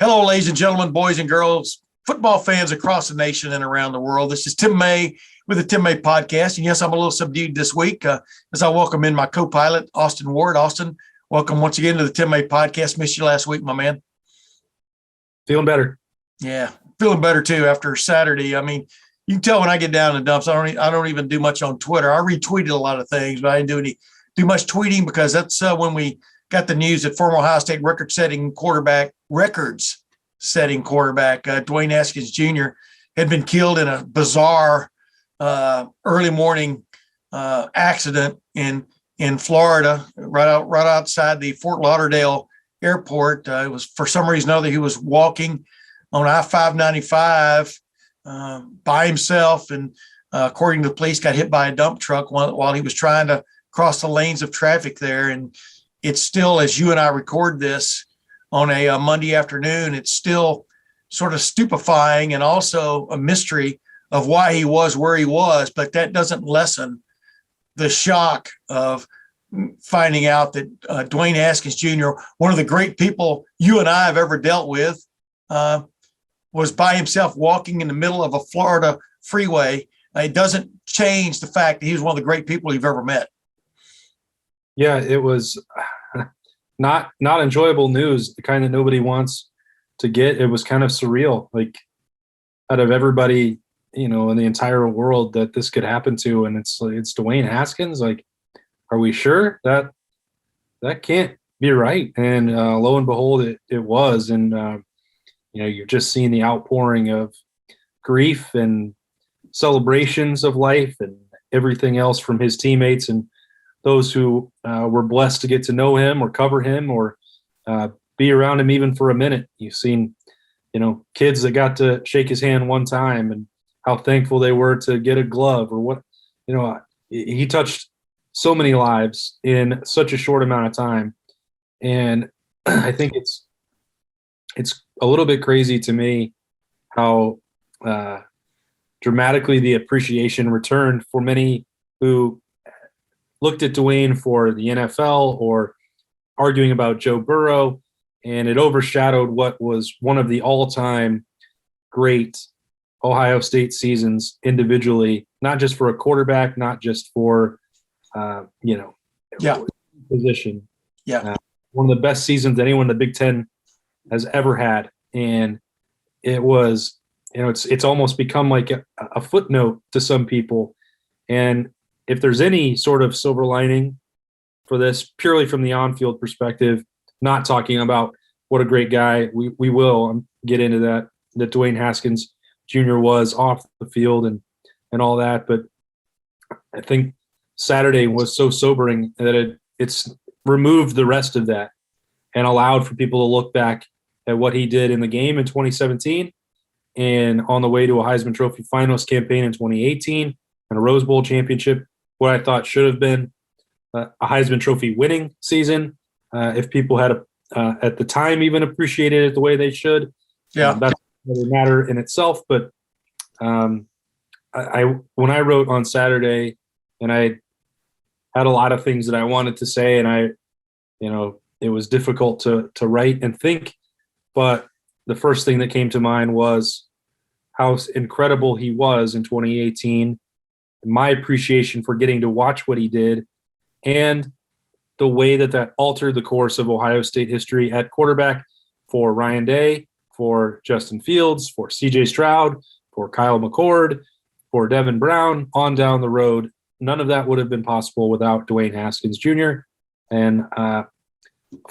Hello, ladies and gentlemen, boys and girls, football fans across the nation and around the world. This is Tim May with the Tim May Podcast. And yes, I'm a little subdued this week as I welcome in my co-pilot, Austin Ward. Austin, welcome once again to the Tim May Podcast. Missed you last week, my man. Feeling better. Yeah, feeling better too after Saturday. I mean, you can tell when I get down in the dumps, I don't even do much on Twitter. I retweeted a lot of things, but I didn't do much tweeting because that's when we got the news that former Ohio State records-setting quarterback, Dwayne Haskins Jr. had been killed in a bizarre early morning accident in Florida, right outside the Fort Lauderdale airport. It was, for some reason or other, he was walking on I-595 by himself, and according to the police, got hit by a dump truck while he was trying to cross the lanes of traffic there. And it's still, as you and I record this on a Monday afternoon, it's still sort of stupefying and also a mystery of why he was where he was. But that doesn't lessen the shock of finding out that Dwayne Haskins Jr., one of the great people you and I have ever dealt with, was by himself walking in the middle of a Florida freeway. It doesn't change the fact that he was one of the great people you've ever met. Yeah, it was not enjoyable news, the kind that nobody wants to get. It was kind of surreal, like out of everybody, in the entire world that this could happen to, and it's Dwayne Haskins. Like, are we sure that can't be right? And lo and behold, it was. And you're just seeing the outpouring of grief and celebrations of life and everything else from his teammates and those who were blessed to get to know him or cover him or be around him even for a minute. You've seen, kids that got to shake his hand one time and how thankful they were to get a glove or what, he touched so many lives in such a short amount of time. And I think it's a little bit crazy to me how dramatically the appreciation returned for many who looked at Dwayne for the NFL or arguing about Joe Burrow, and it overshadowed what was one of the all-time great Ohio State seasons individually, not just for a quarterback, not just for, position. Yeah. One of the best seasons anyone in the Big Ten has ever had. And it was, it's almost become like a footnote to some people. And if there's any sort of silver lining for this, purely from the on-field perspective, not talking about what a great guy we will get into that Dwayne Haskins Jr. was off the field and all that. But I think Saturday was so sobering that it's removed the rest of that and allowed for people to look back at what he did in the game in 2017 and on the way to a Heisman Trophy finalist campaign in 2018 and a Rose Bowl championship, what I thought should have been a Heisman Trophy winning season, if people had at the time even appreciated it the way they should. Yeah, that's another matter in itself. But when I wrote on Saturday, and I had a lot of things that I wanted to say, and it was difficult to write and think. But the first thing that came to mind was how incredible he was in 2018. My appreciation for getting to watch what he did and the way that altered the course of Ohio State history at quarterback for Ryan Day, for Justin Fields, for CJ Stroud, for Kyle McCord, for Devin Brown, on down the road. None of that would have been possible without Dwayne Haskins Jr. And of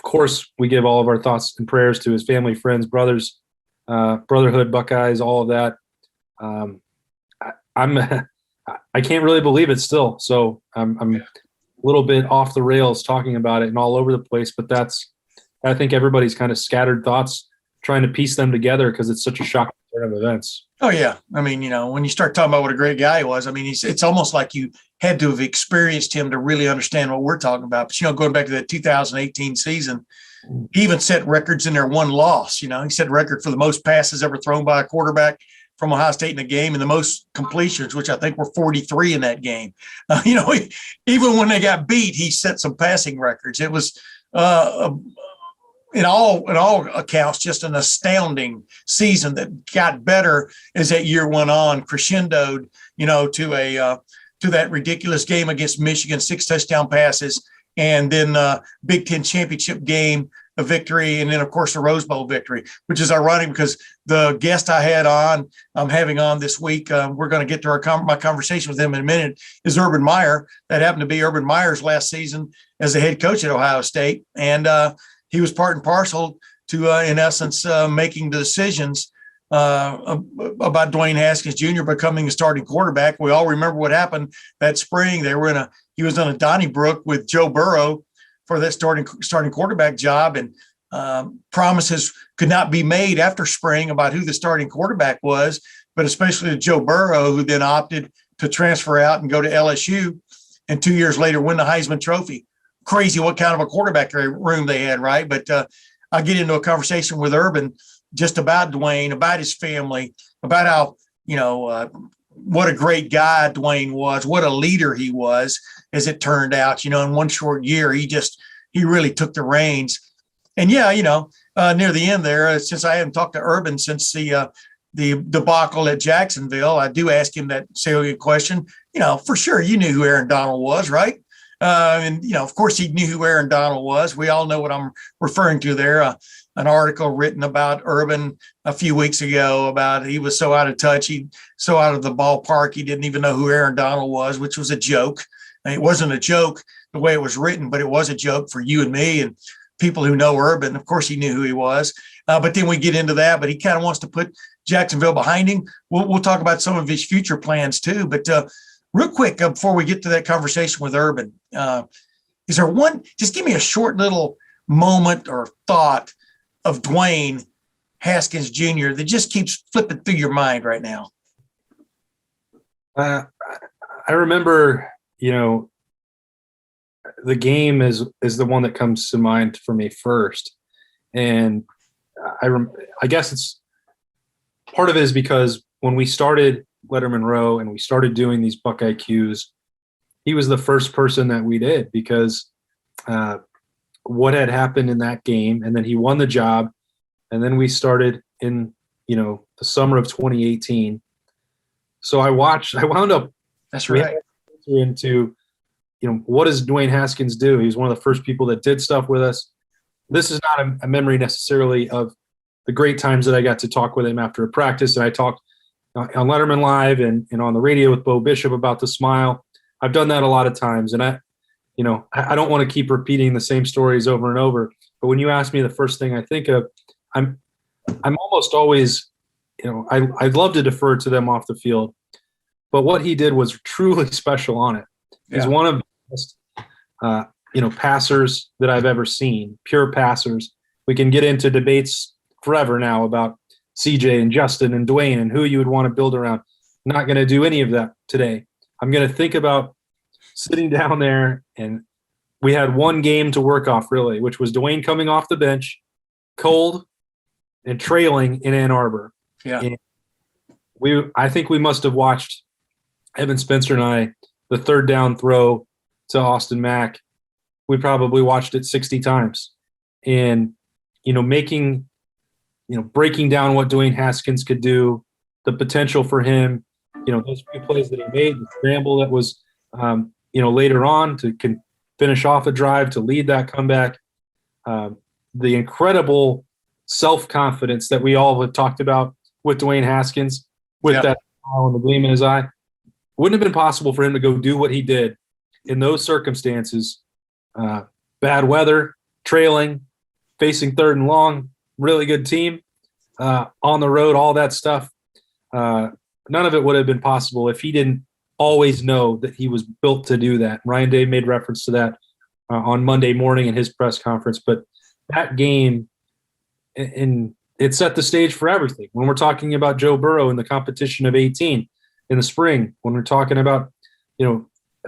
course, we give all of our thoughts and prayers to his family, friends, brothers, brotherhood, Buckeyes, all of that. I can't really believe it still. So I'm a little bit off the rails talking about it and all over the place, but I think everybody's kind of scattered thoughts trying to piece them together because it's such a shocking turn of events. Oh, yeah. I mean, when you start talking about what a great guy he was, I mean, it's almost like you had to have experienced him to really understand what we're talking about. But, going back to that 2018 season, he even set records in their one loss. He set record for the most passes ever thrown by a quarterback from Ohio State in a game and the most completions, which I think were 43 in that game. Even when they got beat, he set some passing records. It was in all accounts, just an astounding season that got better as that year went on, crescendoed, to that ridiculous game against Michigan, 6 touchdown passes, and then Big Ten championship game, a victory, and then of course the Rose Bowl victory, which is ironic because the guest I'm having on this week, we're going to get to my conversation with him in a minute, is Urban Meyer. That happened to be Urban Meyer's last season as the head coach at Ohio State, and he was part and parcel to, in essence, making the decisions about Dwayne Haskins Jr. becoming a starting quarterback. We all remember what happened that spring. He was on a Donnybrook with Joe Burrow for that starting quarterback job, and promises could not be made after spring about who the starting quarterback was, but especially to Joe Burrow, who then opted to transfer out and go to LSU, and 2 years later win the Heisman Trophy. Crazy what kind of a quarterback room they had, right? But I'll get into a conversation with Urban just about Dwayne, about his family, about how, what a great guy Dwayne was, what a leader he was, as it turned out. In one short year, he really took the reins. And near the end there, since I haven't talked to Urban since the debacle at Jacksonville, I do ask him that salient question. For sure, you knew who Aaron Donald was, right? And of course, he knew who Aaron Donald was. We all know what I'm referring to there. An article written about Urban a few weeks ago about he was so out of touch, so out of the ballpark, he didn't even know who Aaron Donald was, which was a joke. And it wasn't a joke the way it was written, but it was a joke for you and me and people who know Urban. Of course, he knew who he was. But then we get into that, but he kind of wants to put Jacksonville behind him. We'll talk about some of his future plans too. But real quick, before we get to that conversation with Urban, is there just give me a short little moment or thought of Dwayne Haskins Jr. that just keeps flipping through your mind right now? I remember, the game is the one that comes to mind for me first. And I guess it's part of it is because when we started Lettermen Row and we started doing these Buckeye Qs, he was the first person that we did because what had happened in that game, and then he won the job, and then we started in the summer of 2018. So I wound up into what does Dwayne Haskins do? He was one of the first people that did stuff with us. This is not a memory necessarily of the great times that I got to talk with him after a practice, and I talked on Letterman Live and on the radio with Bo Bishop about the smile. I've done that a lot of times, and I don't want to keep repeating the same stories over and over. But when you ask me the first thing I think of, I'm almost always, I'd love to defer to them off the field. But what he did was truly special on it. He's one of the best, passers that I've ever seen, pure passers. We can get into debates forever now about CJ and Justin and Dwayne and who you would want to build around. I'm not going to do any of that today. I'm going to think about sitting down there, and we had one game to work off, really, which was Dwayne coming off the bench, cold, and trailing in Ann Arbor. Yeah. And I think we must have watched, Evan Spencer and I, the third down throw to Austin Mack. We probably watched it 60 times. And, breaking down what Dwayne Haskins could do, the potential for him, those few plays that he made, the scramble that was, later on to finish off a drive, to lead that comeback, the incredible self-confidence that we all have talked about with Dwayne Haskins, with that smile and the gleam in his eye. Wouldn't have been possible for him to go do what he did in those circumstances. Bad weather, trailing, facing third and long, really good team, on the road, all that stuff. None of it would have been possible if he didn't always know that he was built to do that. Ryan Day made reference to that on Monday morning in his press conference. But that game, and it set the stage for everything. When we're talking about Joe Burrow in the competition of 18 in the spring, when we're talking about,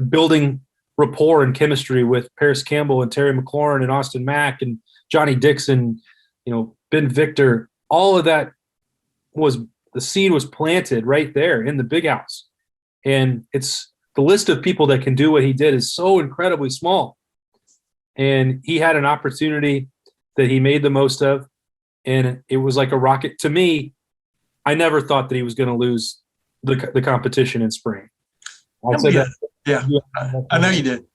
building rapport and chemistry with Paris Campbell and Terry McLaurin and Austin Mack and Johnny Dixon, Ben Victor, all of that the seed was planted right there in the big house. And it's the list of people that can do what he did is so incredibly small. And he had an opportunity that he made the most of, and it was like a rocket. To me, I never thought that he was going to lose the competition in spring. I'll say that. Yeah, I know you did.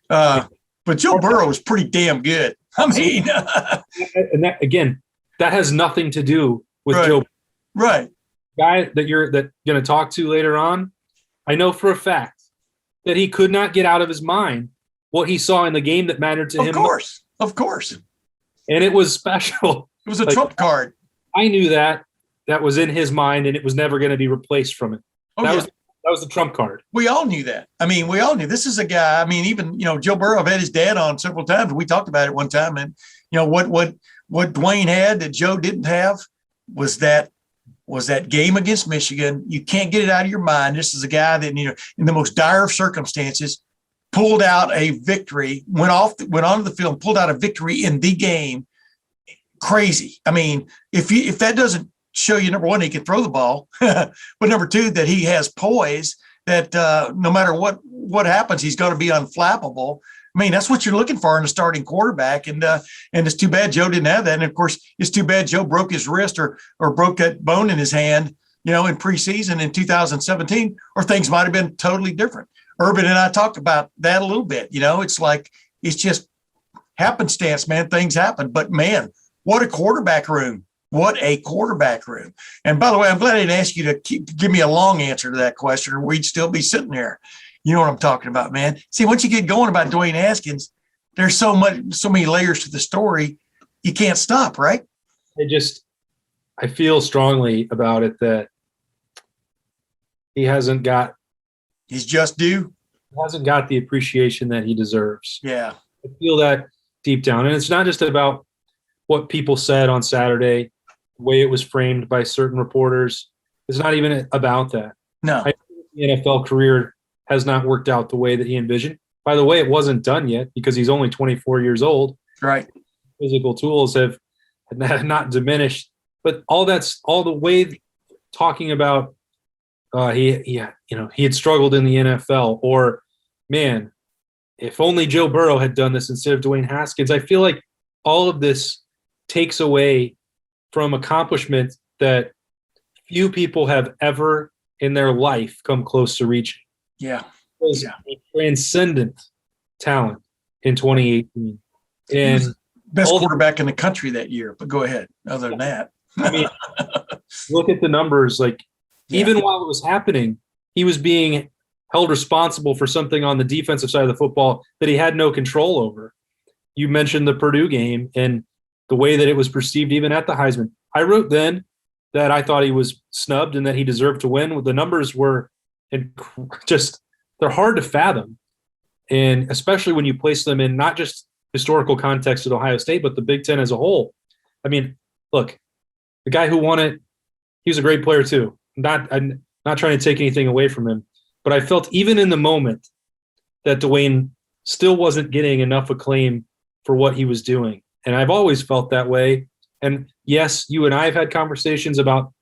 But Joe Burrow was pretty damn good. I mean, and that again, that has nothing to do with right, Joe. Right. Guy that you're going to talk to later on, I know for a fact that he could not get out of his mind what he saw in the game that mattered to him. Of course. And it was special. It was a trump card. I knew that was in his mind, and it was never going to be replaced from it. That was the trump card. We all knew that. I mean, we all knew this is a guy. I mean, even, Joe Burrow, I've had his dad on several times. We talked about it one time. And, what Dwayne had that Joe didn't have was that game against Michigan. You can't get it out of your mind. This is a guy that, in the most dire of circumstances, pulled out a victory, went onto the field, pulled out a victory in the game. Crazy. I mean, if that doesn't show you, number one, he can throw the ball, but number two, that he has poise, that no matter what happens, he's going to be unflappable. I mean, that's what you're looking for in a starting quarterback. And it's too bad Joe didn't have that. And of course, it's too bad Joe broke his wrist or broke that bone in his hand, in preseason in 2017, or things might've been totally different. Urban and I talked about that a little bit. It's like, it's just happenstance, man. Things happen, but man, what a quarterback room. What a quarterback room. And by the way, I'm glad I didn't ask you to give me a long answer to that question, or we'd still be sitting there. You know what I'm talking about, man. See, once you get going about Dwayne Haskins, there's so many layers to the story. You can't stop, right? I feel strongly about it that he hasn't got. He's just due. He hasn't got the appreciation that he deserves. Yeah. I feel that deep down. And it's not just about what people said on Saturday, the way it was framed by certain reporters. It's not even about that. No. I think the NFL career has not worked out the way that he envisioned. By the way, it wasn't done yet because he's only 24 years old. Right. Physical tools have not diminished, but all the way talking about he had struggled in the NFL, or man, if only Joe Burrow had done this instead of Dwayne Haskins. I feel like all of this takes away from accomplishment that few people have ever in their life come close to reaching. Yeah. It was a transcendent talent in 2018. And best quarterback in the country that year, but go ahead. Other than that. I mean, look at the numbers. Like, even while it was happening, he was being held responsible for something on the defensive side of the football that he had no control over. You mentioned the Purdue game and the way that it was perceived even at the Heisman. I wrote then that I thought he was snubbed and that he deserved to win. The numbers were they're hard to fathom. And especially when you place them in not just historical context at Ohio State, but the Big Ten as a whole. I mean, look, the guy who won it, he was a great player too. I'm not trying to take anything away from him, but I felt even in the moment that Dwayne still wasn't getting enough acclaim for what he was doing. And I've always felt that way. And yes, you and I have had conversations about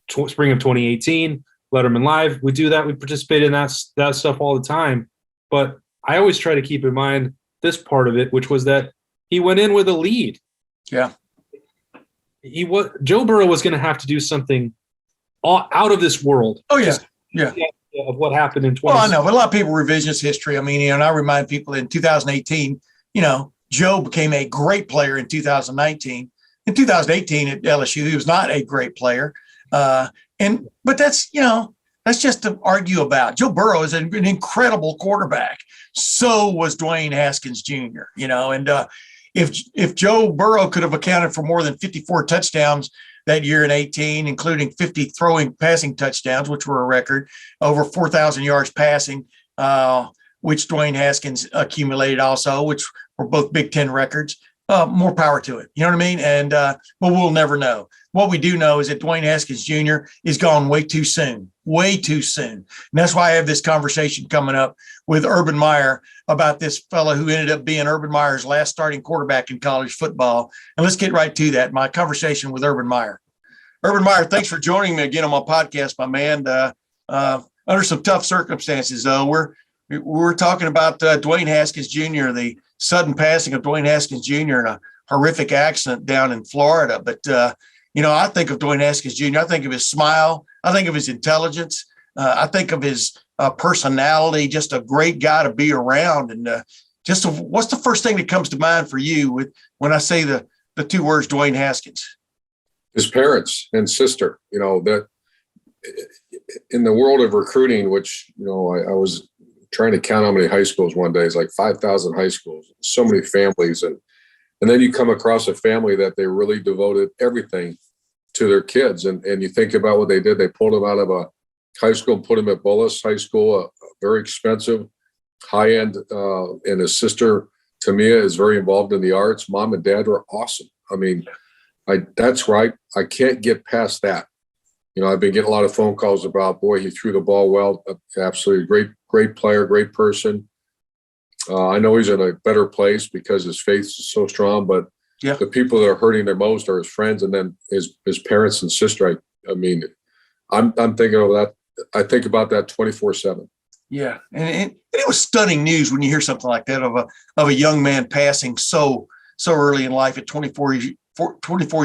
spring of 2018, Lettermen Live. We do that. We participate in that stuff all the time. But I always try to keep in mind this part of it, which was that he went in with a lead. Yeah. Joe Burrow was going to have to do something out of this world. Oh, yeah. Yeah. Of what happened in 20. Well, I know, but a lot of people revisionist history. I mean, and I remind people in 2018, Joe became a great player in 2019. In 2018 at LSU, he was not a great player. But that's just to argue about. Joe Burrow is an incredible quarterback. So was Dwayne Haskins Jr., and if Joe Burrow could have accounted for more than 54 touchdowns that year in 18, including 50 passing touchdowns, which were a record, over 4,000 yards passing, which Dwayne Haskins accumulated also, which were both Big Ten records. More power to it. You know what I mean? And but we'll never know. What we do know is that Dwayne Haskins Jr. is gone way too soon. And that's why I have this conversation coming up with Urban Meyer about this fellow who ended up being Urban Meyer's last starting quarterback in college football. And let's get right to that, my conversation with Urban Meyer. Urban Meyer, thanks for joining me again on my podcast, my man. Under some tough circumstances, though. We're talking about Dwayne Haskins Jr., the sudden passing of Dwayne Haskins Jr. and a horrific accident down in Florida. But, I think of Dwayne Haskins Jr. I think of his smile. I think of his intelligence. I think of his personality, just a great guy to be around. And what's the first thing that comes to mind for you when I say the two words Dwayne Haskins? His parents and sister, that in the world of recruiting, which, I was trying to count how many high schools one day. It's like 5,000 high schools, so many families. And then you come across a family that they really devoted everything to their kids. And you think about what they did. They pulled them out of a high school and put him at Bullis High School, a very expensive, high-end, and his sister, Tamia, is very involved in the arts. Mom and dad were awesome. I mean, that's right. I can't get past that. I've been getting a lot of phone calls about, boy, he threw the ball well. Absolutely great player, great person. I know he's in a better place because his faith is so strong, but yeah, the people that are hurting the most are his friends and then his parents and sister. I mean, I'm thinking of that. I think about that 24/7. Yeah. And it was stunning news when you hear something like that of a young man passing so early in life at 24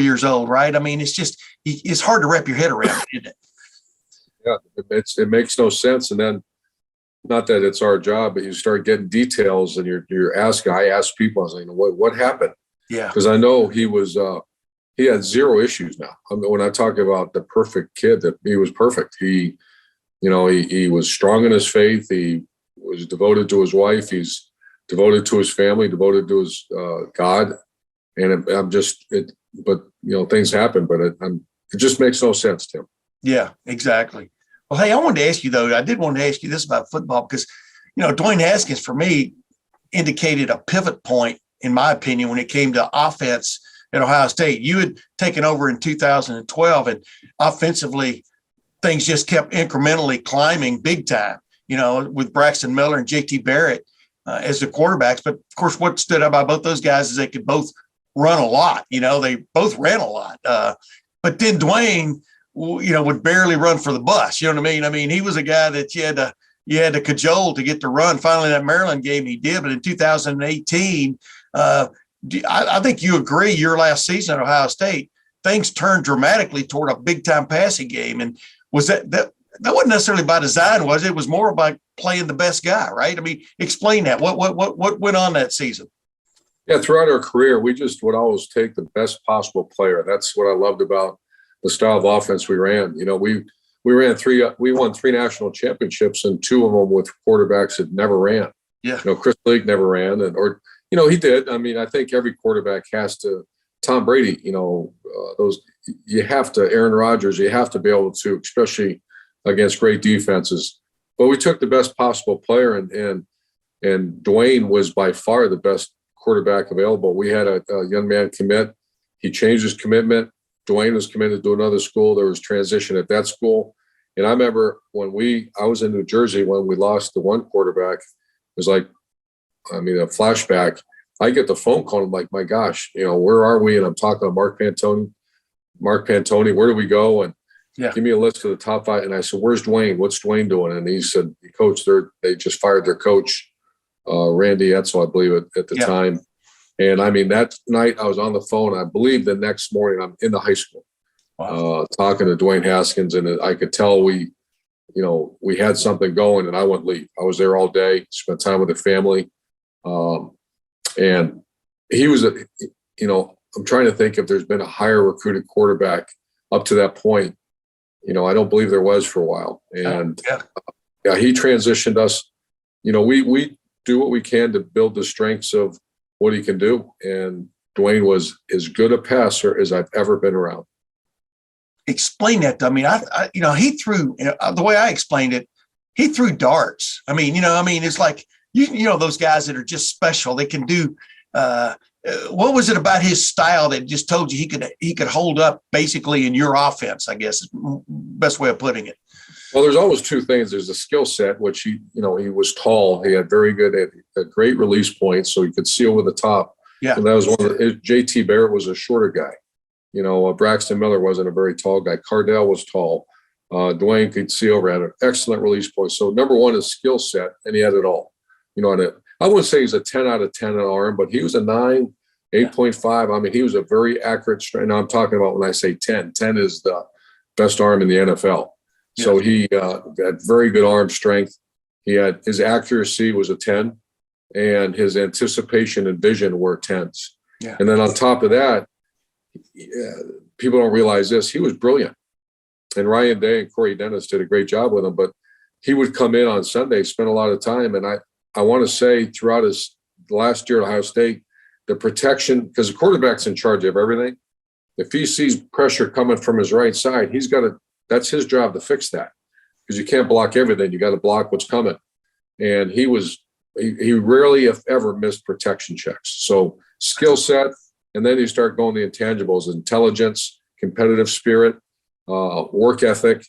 years old, right? I mean, it's hard to wrap your head around, isn't it? Yeah, it makes no sense. And then, not that it's our job, but you start getting details and you're asking. I ask people, I was like, what happened? Yeah. Because I know he had zero issues now. I mean, when I talk about the perfect kid, that he was perfect. He was strong in his faith. He was devoted to his wife. He's devoted to his family, devoted to his God. And but things happen, but it just makes no sense, Tim. Yeah, exactly. Well, hey, I wanted to ask you though. I did want to ask you this about football because, Dwayne Haskins for me indicated a pivot point, in my opinion, when it came to offense at Ohio State. You had taken over in 2012, and offensively, things just kept incrementally climbing big time. With Braxton Miller and JT Barrett as the quarterbacks. But of course, what stood out about both those guys is they could both run a lot. They both ran a lot. But then Dwayne, would barely run for the bus. You know what I mean? I mean, he was a guy that you had to cajole to get to run. Finally, that Maryland game he did. But in 2018, I think you agree, your last season at Ohio State, things turned dramatically toward a big-time passing game. And was that wasn't necessarily by design, was it? It was more about playing the best guy, right? I mean, explain that. What went on that season? Yeah, throughout our career, we just would always take the best possible player. That's what I loved about the style of offense we ran. We won 3 national championships, and 2 of them with quarterbacks that never ran. Yeah. Chris Leak never ran, he did. I mean, I think every quarterback has to. Tom Brady, those you have to. Aaron Rodgers, you have to be able to, especially against great defenses. But we took the best possible player, and Dwayne was by far the best quarterback available. We had a young man commit. He changed his commitment. Dwayne was committed to another school. There was transition at that school. And I remember I was in New Jersey when we lost the one quarterback. It was like, a flashback. I get the phone call. I'm like, my gosh, where are we? And I'm talking to Mark Pantoni. Mark Pantoni, where do we go? And give me a list of the top 5. And I said, where's Dwayne? What's Dwayne doing? And he said, coach, they just fired their coach, Randy Edsel, I believe, at the time. And that night I was on the phone. I believe the next morning I'm in the high school, talking to Dwayne Haskins, and I could tell we had something going, and I wouldn't leave. I was there all day, spent time with the family. And he was I'm trying to think if there's been a higher recruited quarterback up to that point. I don't believe there was for a while. And he transitioned us. We do what we can to build the strengths of what he can do. And Dwayne was as good a passer as I've ever been around. Explain that. I mean, he threw, the way I explained it, he threw darts. It's like, those guys that are just special, they can do, what was it about his style that just told you he could hold up basically in your offense, I guess is the best way of putting it. Well, there's always 2 things. There's the skill set, which he was tall. He had a great release point, so he could see over the top. Yeah. And that was JT Barrett was a shorter guy. Braxton Miller wasn't a very tall guy. Cardell was tall. Dwayne could see over, had an excellent release point. So number 1 is skill set, and he had it all. I wouldn't say he's a 10 out of 10 in arm, but he was a 9, 8.5. I mean, he was a very accurate strike. Now I'm talking about when I say 10. 10 is the best arm in the NFL. So he had very good arm strength. He had his accuracy was a 10, and his anticipation and vision were 10s. Yeah. And then on top of that, people don't realize this. He was brilliant. And Ryan Day and Corey Dennis did a great job with him, but he would come in on Sunday, spend a lot of time. And I want to say throughout his last year at Ohio State, the protection, because the quarterback's in charge of everything. If he sees pressure coming from his right side, that's his job to fix that, because you can't block everything. You got to block what's coming. And he rarely, if ever, missed protection checks. So skill set, and then you start going the intangibles: intelligence, competitive spirit, work ethic,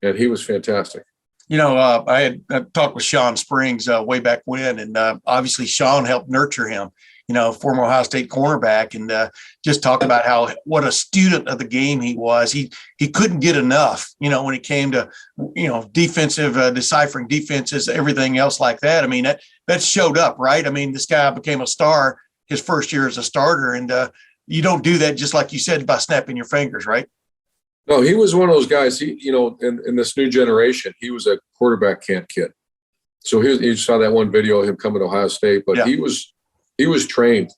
and he was fantastic. I had talked with Sean Springs way back when, and obviously Sean helped nurture him, former Ohio State cornerback, and just talked about what a student of the game he was. He couldn't get enough, when it came to, defensive, deciphering defenses, everything else like that. I mean, that showed up, right? I mean, this guy became a star his first year as a starter, and you don't do that, just like you said, by snapping your fingers, right? No, he was one of those guys. He, in this new generation, he was a quarterback camp kid. So you saw that one video of him coming to Ohio State, but he was trained.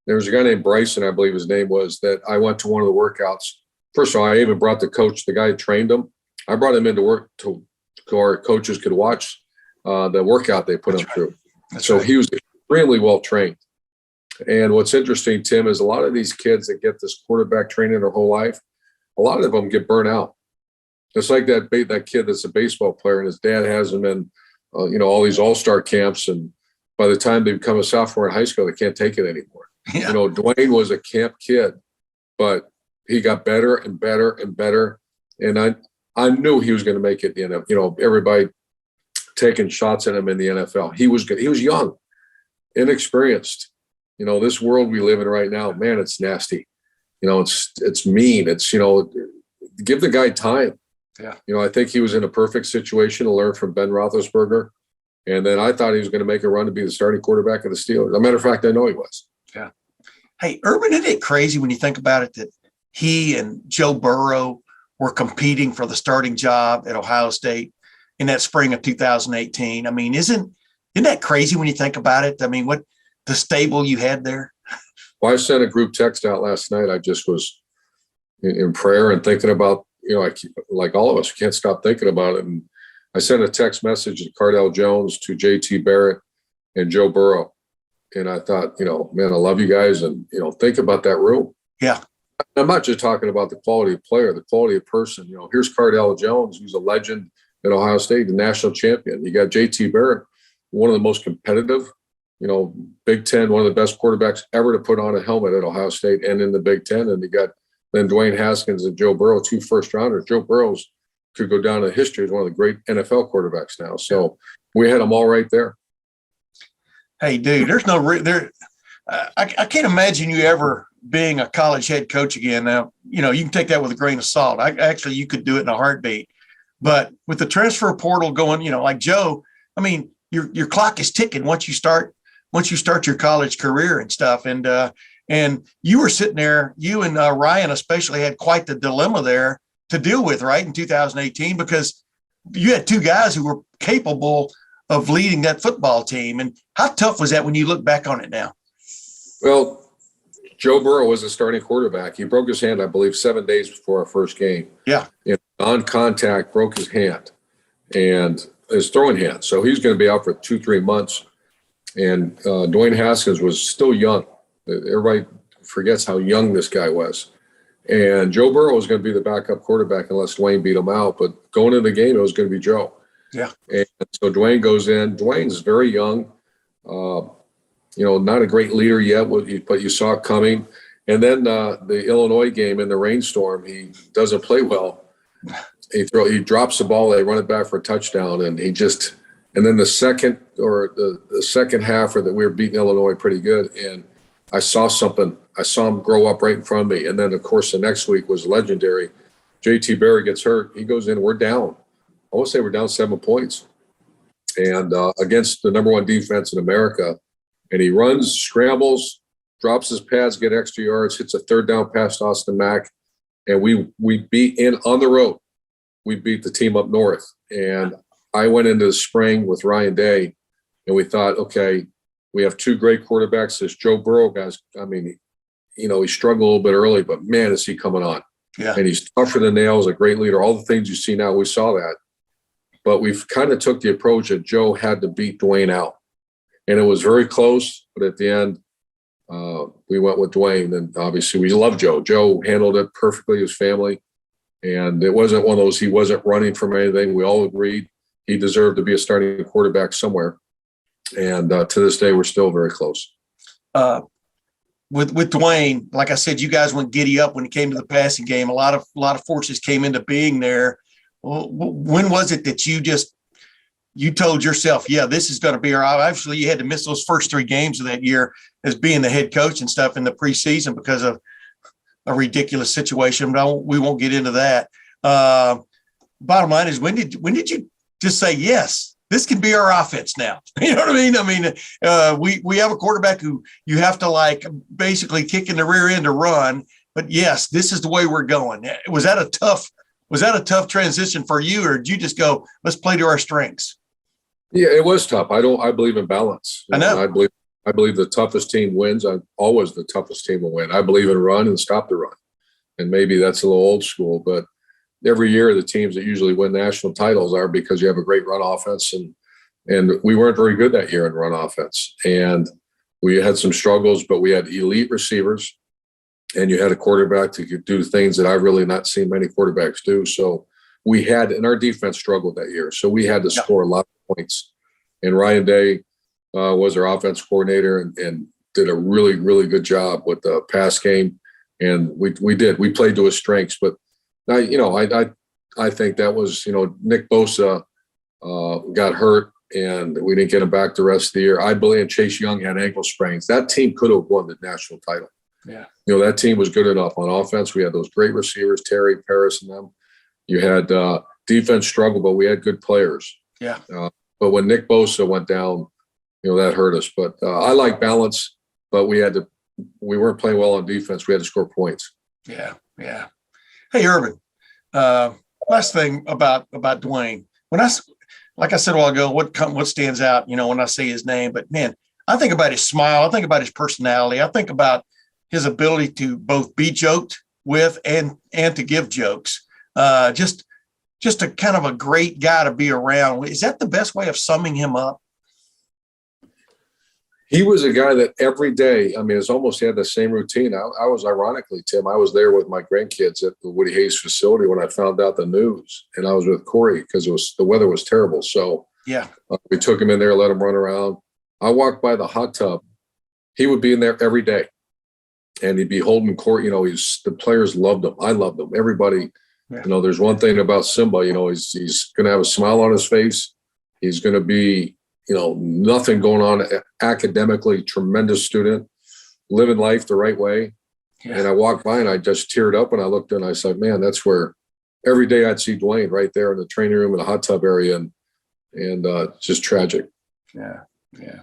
There was a guy named Bryson, I believe his name was, that I went to one of the workouts. First of all, I even brought the coach, the guy who trained him. I brought him into work so our coaches could watch the workout they put him through. So he was extremely well trained. And what's interesting, Tim, is a lot of these kids that get this quarterback training their whole life, a lot of them get burnt out. It's like that kid that's a baseball player, and his dad has him in, all these all-star camps, and by the time they become a sophomore in high school, they can't take it anymore. Yeah. Dwayne was a camp kid, but he got better and better and better. And I knew he was going to make it in the everybody taking shots at him in the NFL. He was good. He was young, inexperienced. This world we live in right now, man, it's nasty. It's mean. It's, give the guy time. Yeah. I think he was in a perfect situation to learn from Ben Roethlisberger. And then I thought he was going to make a run to be the starting quarterback of the Steelers. As a matter of fact, I know he was. Yeah. Hey, Urban, isn't it crazy when you think about it that he and Joe Burrow were competing for the starting job at Ohio State in that spring of 2018? I mean, isn't that crazy when you think about it? I mean, what the stable you had there? Well, I sent a group text out last night. I just was in prayer and thinking about, like all of us, can't stop thinking about it. And I sent a text message to Cardell Jones, to JT Barrett, and Joe Burrow. And I thought, man, I love you guys. And, think about that room. Yeah. I'm not just talking about the quality of player, the quality of person. Here's Cardell Jones, who's a legend at Ohio State, the national champion. You got JT Barrett, one of the most competitive, Big Ten, one of the best quarterbacks ever to put on a helmet at Ohio State and in the Big Ten. And you got then Dwayne Haskins and Joe Burrow, 2 first-rounders. Joe Burrow could go down in history as one of the great NFL quarterbacks now. So we had them all right there. Hey, dude, there's no I can't imagine you ever being a college head coach again. Now, you can take that with a grain of salt. Actually, you could do it in a heartbeat. But with the transfer portal going, like Joe, I mean, your clock is ticking once you start your college career and stuff. And you were sitting there, you and Ryan especially had quite the dilemma there to deal with, right, in 2018, because you had 2 guys who were capable of leading that football team. And how tough was that when you look back on it now? Well, Joe Burrow was a starting quarterback. He broke his hand, I believe, 7 days before our first game. Yeah. On contact, broke his hand and his throwing hand. So he's going to be out for 2-3 months. And Dwayne Haskins was still young. Everybody forgets how young this guy was. And Joe Burrow was going to be the backup quarterback unless Dwayne beat him out. But going into the game, it was going to be Joe. Yeah. And so Dwayne goes in. Dwayne's very young, not a great leader yet, but you saw it coming. And then the Illinois game in the rainstorm, he doesn't play well. He drops the ball. They run it back for a touchdown, and and then the second half, we were beating Illinois pretty good, and I saw something. I saw him grow up right in front of me. And then, of course, the next week was legendary. JT Barrett gets hurt. He goes in. We're down. I want to say we're down 7 points, and against the number 1 defense in America. And he runs, scrambles, drops his pads, get extra yards, hits a third down pass to Austin Mack, and we beat on the road. We beat the team up north. And I went into the spring with Ryan Day, and we thought, okay, we have two great quarterbacks. This Joe Burrow guy's, I mean, he struggled a little bit early, but man, is he coming on. Yeah. And he's tougher than nails, a great leader. All the things you see now, we saw that. But we've kind of took the approach that Joe had to beat Dwayne out. And it was very close, but at the end, we went with Dwayne. And obviously we love Joe. Joe handled it perfectly, his family. And it wasn't one of those, he wasn't running from anything. We all agreed he deserved to be a starting quarterback somewhere. And to this day, we're still very close. With Dwayne, like I said, you guys went giddy up when it came to the passing game. A lot of forces came into being there. When was it that you told yourself, yeah, this is going to be our, obviously you had to miss those first 3 games of that year as being the head coach and stuff in the preseason because of a ridiculous situation, but we won't get into that. Bottom line is, when did you just say, yes, this can be our offense now? You know what I mean? I mean, we have a quarterback who you have to like basically kick in the rear end to run, but yes, this is the way we're going. Was that a tough transition for you, or did you just go, let's play to our strengths? Yeah, it was tough. I believe in balance. I know. I believe the toughest team wins. I'm always the toughest team will win. I believe in run and stop the run. And maybe that's a little old school, but every year the teams that usually win national titles are because you have a great run offense. And we weren't very good that year in run offense. And we had some struggles, but we had elite receivers and you had a quarterback that could do things that I've really not seen many quarterbacks do. So and our defense struggled that year. So we had to score a lot of points. And Ryan Day was our offense coordinator and did a really, really good job with the pass game. And we played to his strengths, but I think that was, Nick Bosa got hurt and we didn't get him back the rest of the year. I believe Chase Young had ankle sprains. That team could have won the national title. Yeah. That team was good enough on offense. We had those great receivers, Terry, Paris, and them. You had defense struggle, but we had good players. Yeah. But when Nick Bosa went down, that hurt us. But I like balance, but we weren't playing well on defense. We had to score points. Yeah. Yeah. Hey, Urban, last thing about Dwayne, like I said a while ago, what stands out, when I say his name, but man, I think about his smile. I think about his personality. I think about his ability to both be joked with and to give jokes. Just a kind of a great guy to be around. Is that the best way of summing him up? He was a guy that every day, it's almost he had the same routine. I was ironically, Tim, I was there with my grandkids at the Woody Hayes facility when I found out the news, and I was with Corey because the weather was terrible. So yeah, we took him in there, let him run around. I walked by the hot tub. He would be in there every day, and he'd be holding court. The players loved him. I loved him. Everybody. Yeah. There's one thing about Simba. He's going to have a smile on his face. He's going to be. Nothing going on academically, tremendous student, living life the right way. Yeah. And I walked by and I just teared up and I looked and I said, man, that's where every day I'd see Dwayne right there in the training room in the hot tub area and just tragic. Yeah. Yeah.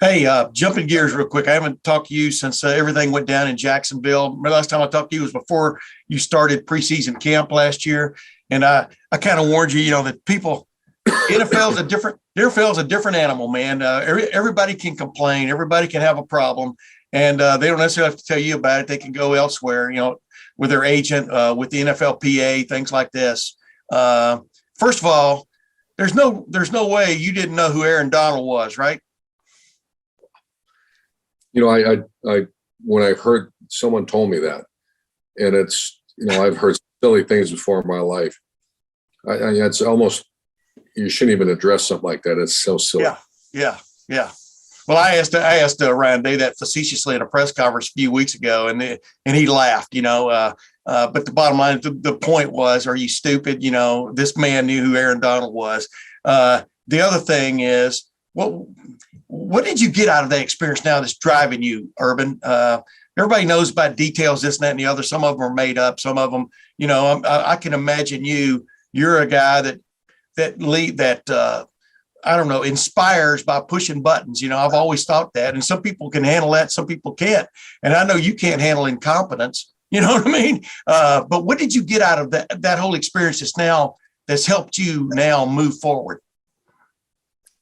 Hey, jumping gears real quick. I haven't talked to you since everything went down in Jacksonville. The last time I talked to you was before you started preseason camp last year. And I kind of warned you, that people, NFL is a different animal, man. Everybody can complain. Everybody can have a problem. And they don't necessarily have to tell you about it. They can go elsewhere, with their agent, with the NFLPA, things like this. First of all, there's no way you didn't know who Aaron Donald was, right? I when I heard someone told me that, and it's, I've heard silly things before in my life. It's almost, you shouldn't even address something like that. It's so silly. Yeah. Well, I asked Ryan Day that facetiously at a press conference a few weeks ago, and he laughed. But the bottom line, the point was, are you stupid? This man knew who Aaron Donald was. The other thing is, what did you get out of that experience now that's driving you, Urban? Everybody knows about details, this and that and the other. Some of them are made up. Some of them, I can imagine you're a guy that I don't know, inspires by pushing buttons. I've always thought that. And some people can handle that. Some people can't. And I know you can't handle incompetence. You know what I mean? But what did you get out of that whole experience that's helped you now move forward?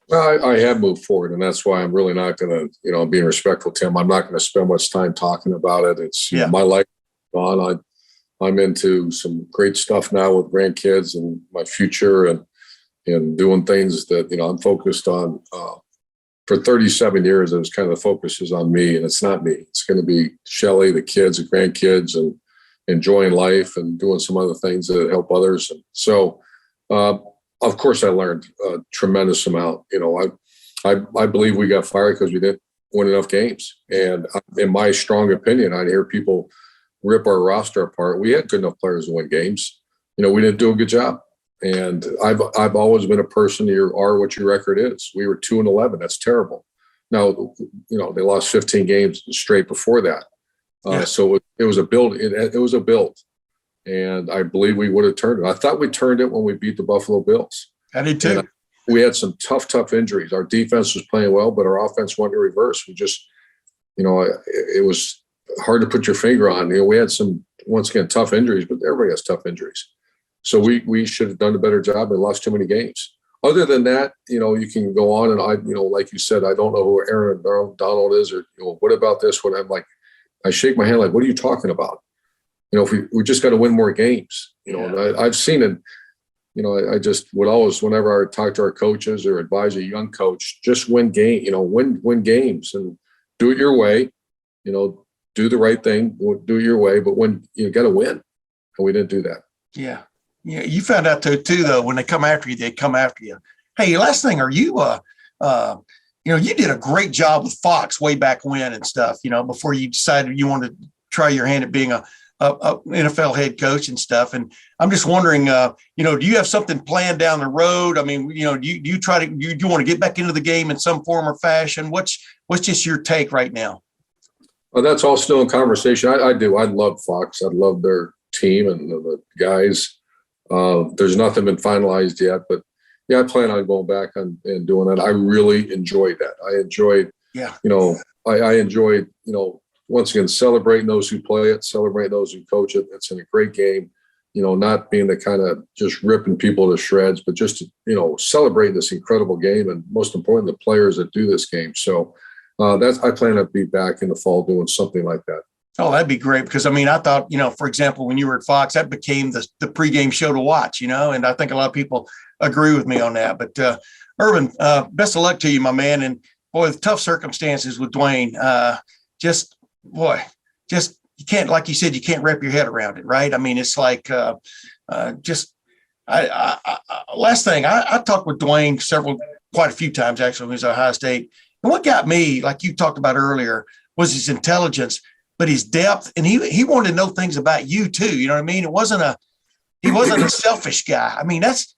Well, I have moved forward, and that's why I'm really not going to, being respectful, Tim, I'm not going to spend much time talking about it. It's my life is gone. I'm into some great stuff now with grandkids and my future and doing things that, I'm focused on. For 37 years, it was kind of the focus is on me, and it's not me. It's going to be Shelly, the kids, the grandkids, and enjoying life and doing some other things that help others. And so, of course, I learned a tremendous amount. I believe we got fired because we didn't win enough games. And in my strong opinion, I hear people rip our roster apart. We had good enough players to win games. We didn't do a good job. And I've always been a person, you are what your record is. We were 2-11. That's terrible. Now, they lost 15 games straight before that. So it was a build. It was a build. And I believe we would have turned it. I thought we turned it when we beat the Buffalo Bills. I did too. And we had some tough injuries. Our defense was playing well, but our offense went to reverse. We just, it was hard to put your finger on. We had some, once again, tough injuries, but everybody has tough injuries. So we should have done a better job and lost too many games. Other than that, you can go on and like you said, I don't know who Aaron Donald is or, what about this? What I'm like, I shake my hand like, what are you talking about? If we just got to win more games, and I've seen it, I just would always, whenever I talk to our coaches or advise a young coach, just win win games and do it your way, do the right thing, do it your way, but when you got to win, and we didn't do that. Yeah. Yeah. You found out too, though, when they come after you, they come after you. Hey, last thing, are you, you did a great job with Fox way back when and stuff, before you decided you wanted to try your hand at being a NFL head coach and stuff. And I'm just wondering, do you have something planned down the road? I mean, do you want to get back into the game in some form or fashion? What's just your take right now? Well, that's all still in conversation. I do. I love Fox. I love their team and the guys. There's nothing been finalized yet, but I plan on going back and doing it. I really enjoyed that. I enjoyed, I enjoyed, once again, celebrating those who play it, celebrating those who coach it. It's in a great game, not being the kind of just ripping people to shreds, but just, celebrating this incredible game and most important, the players that do this game. So I plan to be back in the fall doing something like that. Oh, that'd be great because, I thought, for example, when you were at Fox, that became the pregame show to watch, and I think a lot of people agree with me on that. But Urban, best of luck to you, my man. And boy, the tough circumstances with Dwayne, you can't, like you said, you can't wrap your head around it, right? I mean, it's like last thing, I talked with Dwayne quite a few times, actually, when he was at Ohio State. And what got me, like you talked about earlier, was his intelligence, but his depth. And he wanted to know things about you too. You know what I mean? He wasn't a selfish guy. I mean, that's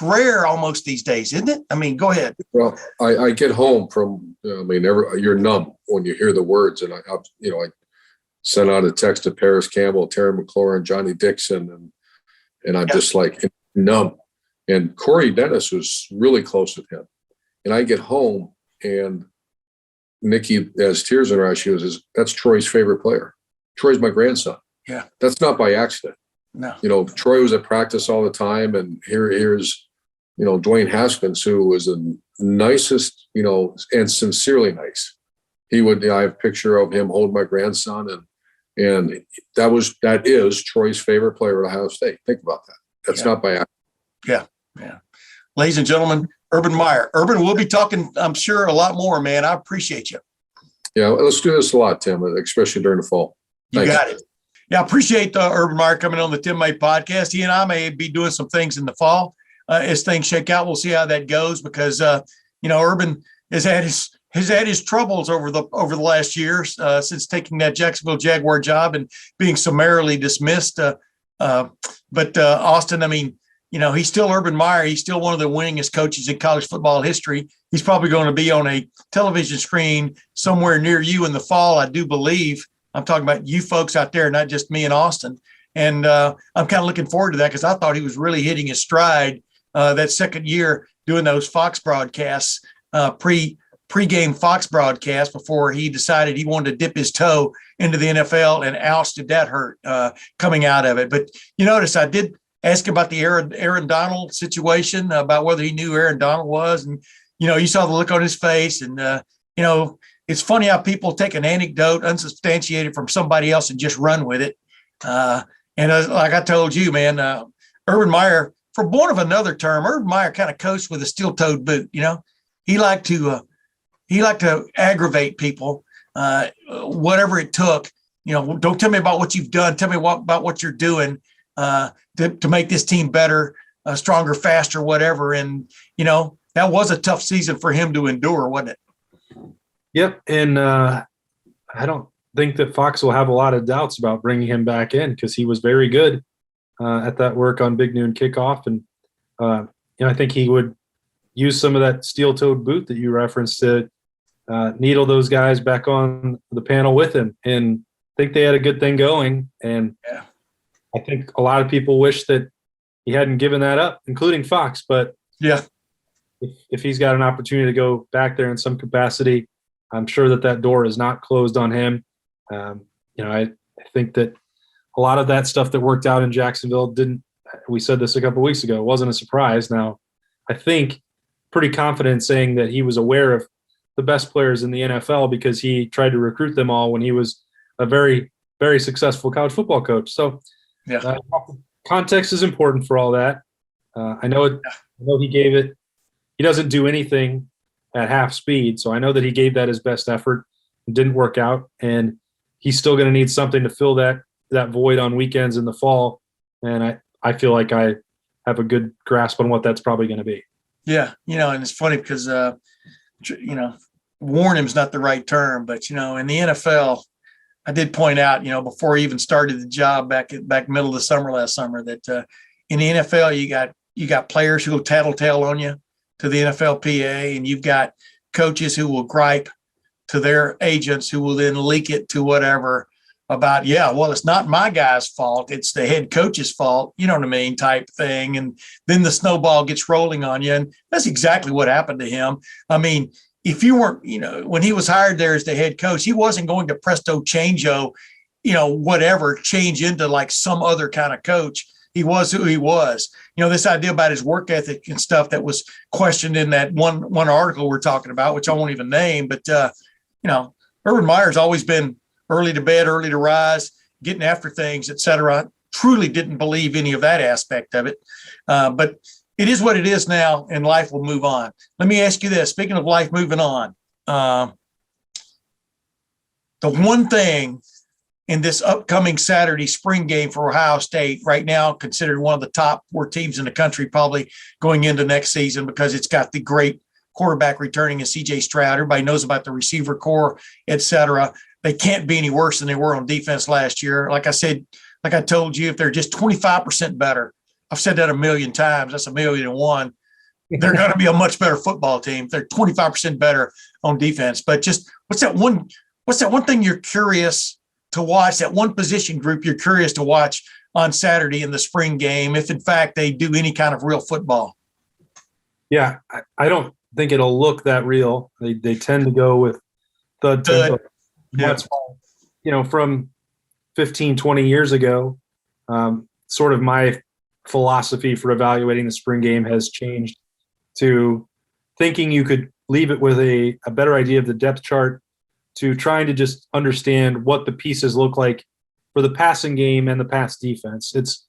rare almost these days, isn't it? I mean, go ahead. Well, I get home from, you're numb when you hear the words. And I sent out a text to Paris Campbell, Terry McLaurin, Johnny Dixon, and I'm just like numb. And Corey Dennis was really close with him. And I get home and Nikki has tears in her eyes. She goes, that's Troy's favorite player. Troy's my grandson. Yeah. That's not by accident. No. Troy was at practice all the time. And here's, Dwayne Haskins, who was the nicest, and sincerely nice. I have a picture of him holding my grandson. And that is Troy's favorite player at Ohio State. Think about that. That's not by accident. Yeah. Yeah. Ladies and gentlemen, Urban Meyer. Urban, we'll be talking, I'm sure, a lot more, man. I appreciate you. Yeah, let's do this a lot, Tim, especially during the fall. You got it. Yeah, I appreciate Urban Meyer coming on the Tim May podcast. He and I may be doing some things in the fall as things shake out. We'll see how that goes because, Urban has had his troubles over the last year since taking that Jacksonville Jaguar job and being summarily dismissed. But Austin, I mean, he's still Urban Meyer. He's still one of the winningest coaches in college football history. He's probably going to be on a television screen somewhere near you in the fall, I do believe. I'm talking about you folks out there, not just me and Austin. And I'm kind of looking forward to that because I thought he was really hitting his stride that second year doing those Fox broadcasts, pre-game Fox broadcasts before he decided he wanted to dip his toe into the NFL and ousted that hurt coming out of it. But you notice I did ask about the Aaron Donald situation, about whether he knew who Aaron Donald was. And, you saw the look on his face. And, it's funny how people take an anecdote unsubstantiated from somebody else and just run with it. Like I told you, man, Urban Meyer, for want of another term, Urban Meyer kind of coached with a steel-toed boot. He liked to aggravate people, whatever it took. Don't tell me about what you've done. Tell me about what you're doing to make this team better, stronger, faster, whatever. And that was a tough season for him to endure, wasn't it? Yep, and I don't think that Fox will have a lot of doubts about bringing him back in because he was very good at that work on Big Noon Kickoff, and I think he would use some of that steel-toed boot that you referenced to needle those guys back on the panel with him, and I think they had a good thing going. And yeah. I think a lot of people wish that he hadn't given that up, including Fox. But yeah, if he's got an opportunity to go back there in some capacity, I'm sure that door is not closed on him. I think that a lot of that stuff that worked out in Jacksonville didn't. We said this a couple of weeks ago. It wasn't a surprise. Now, I think pretty confident in saying that he was aware of the best players in the NFL because he tried to recruit them all when he was a very, very successful college football coach. So, yeah, context is important for all that. I know he gave it. He doesn't do anything at half speed, so I know that he gave that his best effort. It didn't work out, and he's still going to need something to fill that void on weekends in the fall. And I feel like I have a good grasp on what that's probably going to be. Yeah, and it's funny because warn him's not the right term, but in the NFL, I did point out, before he even started the job back middle of the summer last summer, that in the NFL you got players who will tattletale on you to the NFLPA, and you've got coaches who will gripe to their agents who will then leak it to whatever about, it's not my guy's fault, it's the head coach's fault, you know what I mean, type thing. And then the snowball gets rolling on you. And that's exactly what happened to him. I mean, if you weren't, when he was hired there as the head coach, he wasn't going to presto changeo, change into like some other kind of coach. He was who he was. This idea about his work ethic and stuff that was questioned in that one article we're talking about, which I won't even name, but Urban Meyer's always been early to bed, early to rise, getting after things, et cetera. Truly didn't believe any of that aspect of it. But it is what it is now, and life will move on. Let me ask you this. Speaking of life moving on, the one thing in this upcoming Saturday spring game for Ohio State, right now considered one of the top 4 teams in the country, probably going into next season, because it's got the great quarterback returning in C.J. Stroud. Everybody knows about the receiver core, et cetera. They can't be any worse than they were on defense last year. Like I said, like I told you, if they're just 25% better, I've said that a million times, that's 1,000,001. They're going to be a much better football team. They're 25% better on defense. But just what's that one thing you're curious to watch, that one position group you're curious to watch on Saturday in the spring game, if in fact they do any kind of real football? Yeah, I don't think it'll look that real. They tend to go with thud tempo. Yeah. That's why, from 15, 20 years ago, sort of my philosophy for evaluating the spring game has changed to thinking you could leave it with a better idea of the depth chart, to trying to just understand what the pieces look like for the passing game and the pass defense. It's,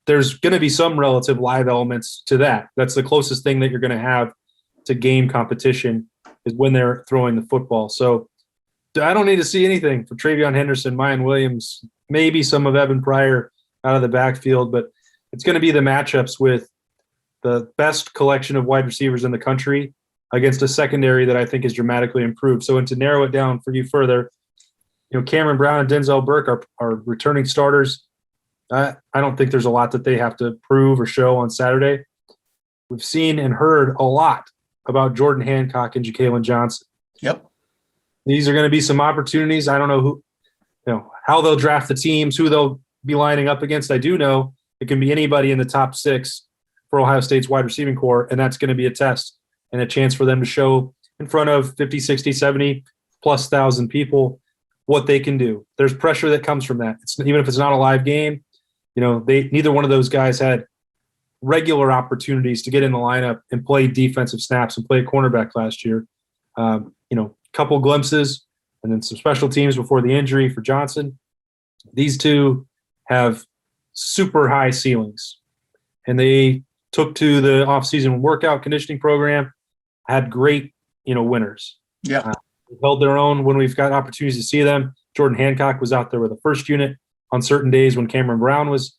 there's going to be some relative live elements to that. That's the closest thing that you're going to have to game competition, is when they're throwing the football. So I don't need to see anything for Travion Henderson, Mayan Williams, maybe some of Evan Pryor out of the backfield, but it's going to be the matchups with the best collection of wide receivers in the country against a secondary that I think is dramatically improved. So, and to narrow it down for you further, Cameron Brown and Denzel Burke are returning starters. I don't think there's a lot that they have to prove or show on Saturday. We've seen and heard a lot about Jordan Hancock and Ja'Kalen Johnson. Yep. These are going to be some opportunities. I don't know how they'll draft the teams, who they'll be lining up against. I do know it can be anybody in the top 6 for Ohio State's wide receiving core, and that's going to be a test and a chance for them to show in front of 50, 60, 70 plus thousand people what they can do. There's pressure that comes from that. Even if it's not a live game, neither one of those guys had regular opportunities to get in the lineup and play defensive snaps and play a cornerback last year. Couple glimpses and then some special teams before the injury for Johnson. These two have super high ceilings, and they took to the offseason workout conditioning program, had great, winners. Yeah. Held their own when we've got opportunities to see them. Jordan Hancock was out there with the first unit on certain days when Cameron Brown was,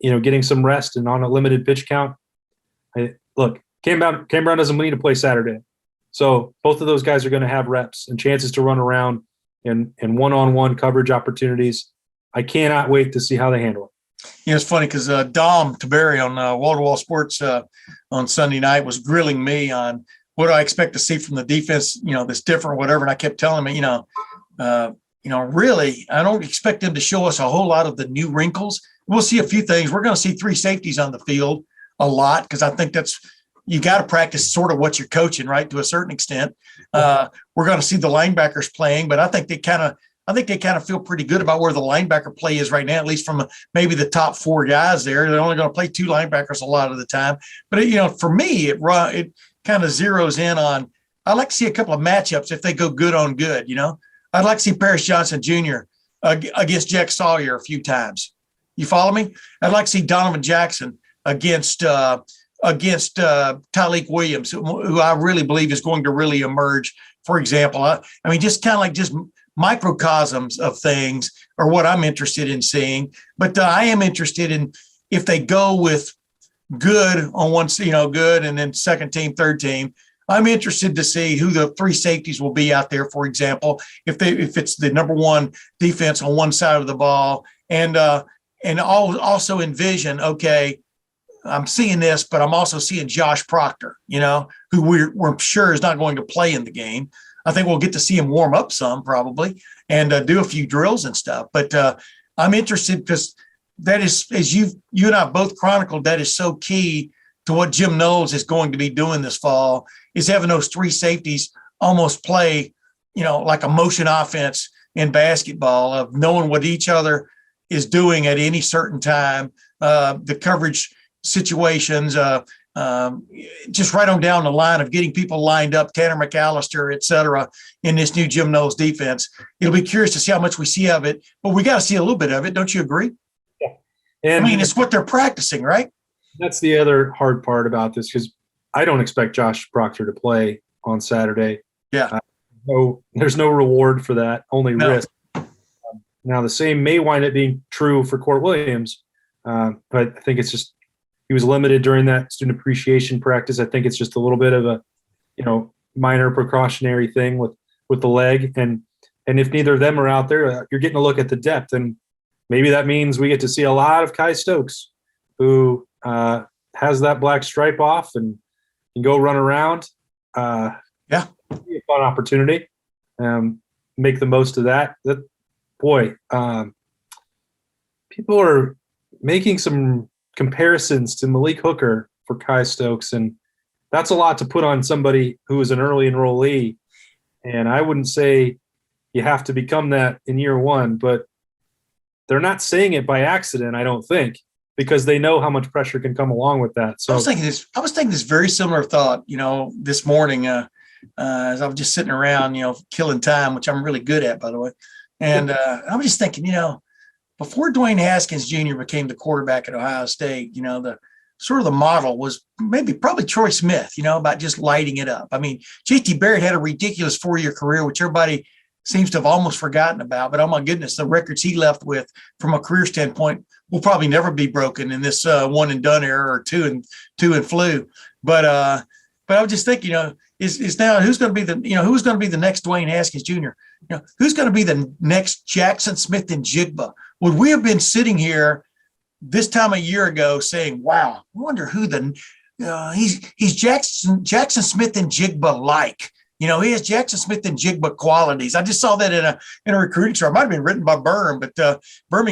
getting some rest and on a limited pitch count. Cam Brown doesn't need to play Saturday. So both of those guys are going to have reps and chances to run around and one-on-one coverage opportunities. I cannot wait to see how they handle it. It's funny because Dom Taberi on Wall-to-Wall Sports on Sunday night was grilling me on what do I expect to see from the defense, that's different or whatever. And I kept telling him, really, I don't expect them to show us a whole lot of the new wrinkles. We'll see a few things. We're going to see 3 safeties on the field a lot because I think you got to practice sort of what you're coaching, right, to a certain extent. We're going to see the linebackers playing, but I think they kind of feel pretty good about where the linebacker play is right now, at least from maybe the top 4 guys there. They're only going to play 2 linebackers a lot of the time. But, for me, it kind of zeroes in on – I'd like to see a couple of matchups if they go good on good, I'd like to see Paris Johnson Jr. Against Jack Sawyer a few times. You follow me? I'd like to see Donovan Jackson against Tyleik Williams, who I really believe is going to really emerge. For example, just kind of like just microcosms of things are what I'm interested in seeing. But I am interested in if they go with good on one, good, and then second team, third team. I'm interested to see who the 3 safeties will be out there. For example, if it's the number 1 defense on one side of the ball, and also envision, okay, I'm seeing this, but I'm also seeing Josh Proctor, who we're sure is not going to play in the game. I think we'll get to see him warm up some probably and do a few drills and stuff. But I'm interested because that is, as you and I both chronicled, that is so key to what Jim Knowles is going to be doing this fall, is having those 3 safeties almost play, like a motion offense in basketball, of knowing what each other is doing at any certain time, the coverage situations, just right on down the line of getting people lined up, Tanner McAllister, et cetera, in this new Jim Knowles defense. It'll be curious to see how much we see of it, but we got to see a little bit of it. Don't you agree? Yeah. And it's what they're practicing, right? That's the other hard part about this, because I don't expect Josh Proctor to play on Saturday. Yeah. So there's no reward for that, only risk. Now, the same may wind up being true for Court Williams, but I think it's just he was limited during that student appreciation practice. I think it's just a little bit of a, minor precautionary thing with the leg. And if neither of them are out there, you're getting a look at the depth. And maybe that means we get to see a lot of Kai Stokes, who has that black stripe off and can go run around. Yeah. Be a fun opportunity. Make the most of that. People are making some comparisons to Malik Hooker for Kai Stokes, and that's a lot to put on somebody who is an early enrollee. And I wouldn't say you have to become that in year 1, but they're not saying it by accident, I don't think, because they know how much pressure can come along with that. So I was thinking this very similar thought, this morning as I was just sitting around, killing time, which I'm really good at, by the way. And I was just thinking, before Dwayne Haskins Jr. became the quarterback at Ohio State, the sort of the model was probably Troy Smith, about just lighting it up. I mean, J.T. Barrett had a ridiculous 4-year career, which everybody seems to have almost forgotten about. But oh my goodness, the records he left with from a career standpoint will probably never be broken in this one and done era or two and flu. But I was just thinking, is now who's going to be the next Dwayne Haskins Jr. Who's going to be the next Jackson Smith and Jigba? Would we have been sitting here this time a year ago saying, wow, I wonder who he's Jackson Smith and Jigba like? He has Jackson Smith and Jigba qualities. I just saw that in a recruiting show. It might have been written by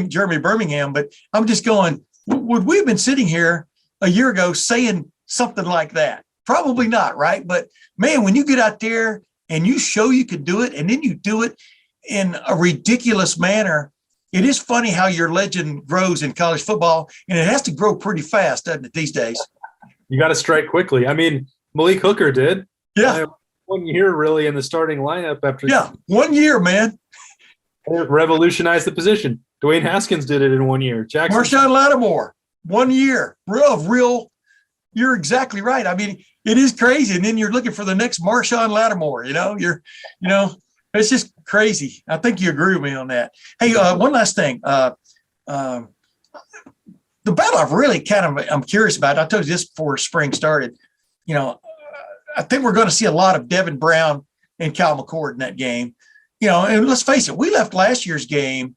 Jeremy Birmingham, but I'm just going, would we have been sitting here a year ago saying something like that? Probably not, right? But man, when you get out there and you show you can do it, and then you do it in a ridiculous manner, it is funny how your legend grows in college football, and it has to grow pretty fast, doesn't it, these days? You got to strike quickly. I mean, Malik Hooker did. Yeah. 1 year really in the starting lineup after. Yeah. 1 year, man. It revolutionized the position. Dwayne Haskins did it in 1 year. Jackson. Marshawn Lattimore, 1 year. Real. You're exactly right. I mean, it is crazy. And then you're looking for the next Marshawn Lattimore, it's just crazy. I think you agree with me on that. Hey, one last thing. The battle I've really I'm curious about, I told you this before spring started, I think we're going to see a lot of Devin Brown and Cal McCord in that game, and let's face it, we left last year's game,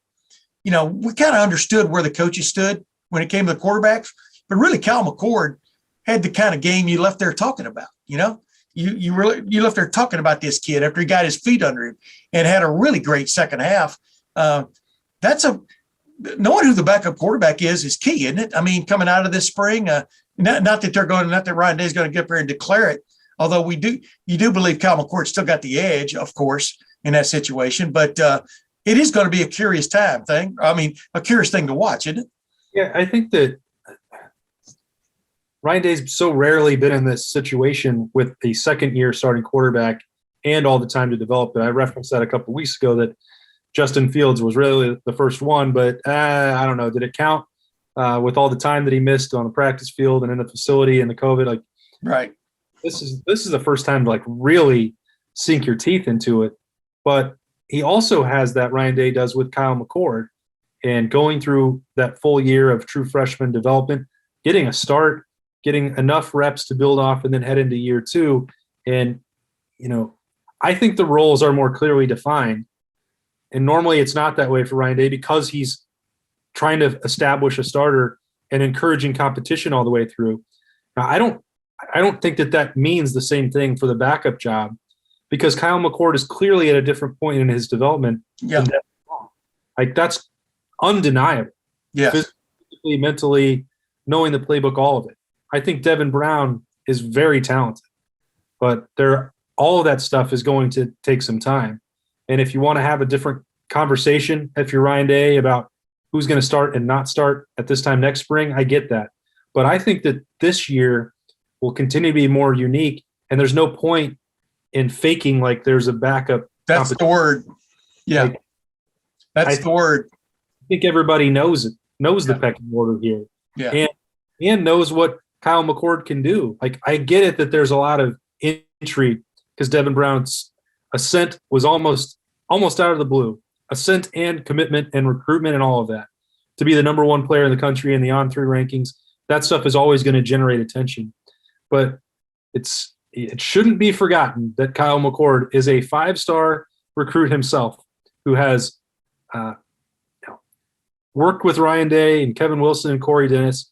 we kind of understood where the coaches stood when it came to the quarterbacks, but really Cal McCord had the kind of game you left there talking about, you left there talking about this kid after he got his feet under him and had a really great second half. Knowing who the backup quarterback is key, isn't it? I mean, coming out of this spring, not that Ryan Day's going to get up there and declare it. Although you do believe Cal McCord still got the edge, of course, in that situation, but it is going to be a curious a curious thing to watch, isn't it? Yeah, I think that Ryan Day's so rarely been in this situation with a second-year starting quarterback and all the time to develop it. I referenced that a couple of weeks ago that Justin Fields was really the first one, but I don't know. Did it count with all the time that he missed on the practice field and in the facility and the COVID? Right. This is the first time to really sink your teeth into it. But he also has that Ryan Day does with Kyle McCord, and going through that full year of true freshman development, getting a start, getting enough reps to build off, and then head into year two. And, I think the roles are more clearly defined. And normally it's not that way for Ryan Day because he's trying to establish a starter and encouraging competition all the way through. Now, I don't think that means the same thing for the backup job, because Kyle McCord is clearly at a different point in his development. Yeah. That's undeniable. Yeah. Physically, mentally, knowing the playbook, all of it. I think Devin Brown is very talented, but all of that stuff is going to take some time. And if you want to have a different conversation, if you're Ryan Day, about who's going to start and not start at this time next spring, I get that. But I think that this year will continue to be more unique, and there's no point in faking like there's a backup. That's the word. Yeah. That's the word. I think everybody knows it, knows the pecking order here. Yeah. And knows what Kyle McCord can do. I get it that there's a lot of intrigue because Devin Brown's ascent was almost out of the blue. Ascent and commitment and recruitment and all of that. To be the number one player in the country in the On3 rankings, that stuff is always going to generate attention. But it shouldn't be forgotten that Kyle McCord is a 5-star recruit himself who has worked with Ryan Day and Kevin Wilson and Corey Dennis,